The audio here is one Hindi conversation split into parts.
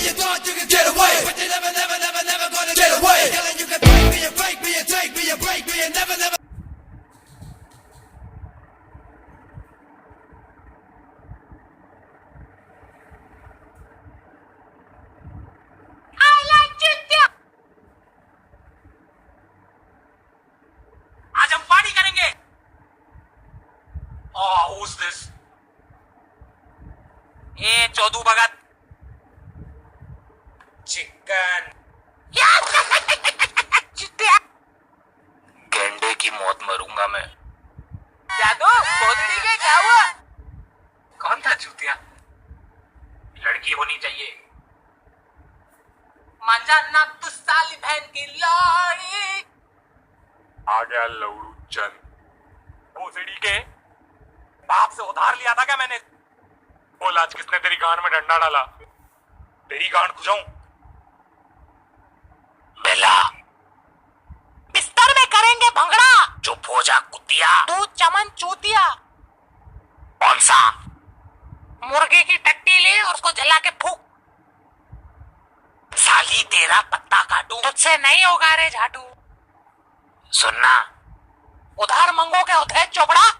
you thought you could get away, but you never, never, never, never gonna get away. Telling you can break me, you break me, you take me, you break me, you never, never. आज हम पार्टी करेंगे। Oh, who's this? ए चौधू भगत चिकन गेंडे की मौत मरूंगा मैं। जादू बोधड़ी के क्या हुआ? कौन था चूतिया? लड़की होनी चाहिए। मांझा ना तू साली बहन की लाड़ी। आ गया लौड़ू चंद। भोसड़ी के बाप से उधार लिया था क्या मैंने? बोल आज किसने तेरी गांड में डंडा डाला? तेरी गांड खुजाऊं? बेला बिस्तर में करेंगे भंगड़ा। चुप हो जा कुतिया। तू चमन चूतिया। कौन सा? मुर्गे की टट्टी ले और उसको जला के फूक। साली तेरा पत्ता काटूं। तुझसे नहीं होगा रे झाटू। सुनना उधार मंगो क्या होता है चोपड़ा?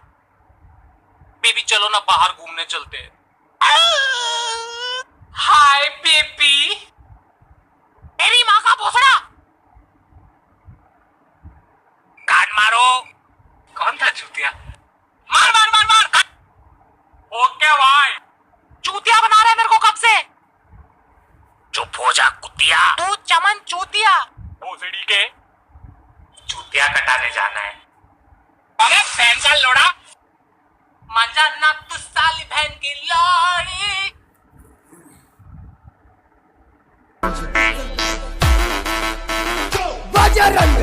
बेबी चलो ना बाहर घूमने चलते हैं। Hi baby. तेरी माँ का भोसड़ा। काट मारो। कौन था चूतिया? मार मार मार मार। ओके भाई। चूतिया बना रहे मेरे को कब से? चुप हो जा कुतिया। तू चमन चूतिया। भोसड़ी के चूतिया कटाने जाना है। अरे फैंसा लोड़ा। मंजा ना तू साली बहन की लाड़ी। बजरंग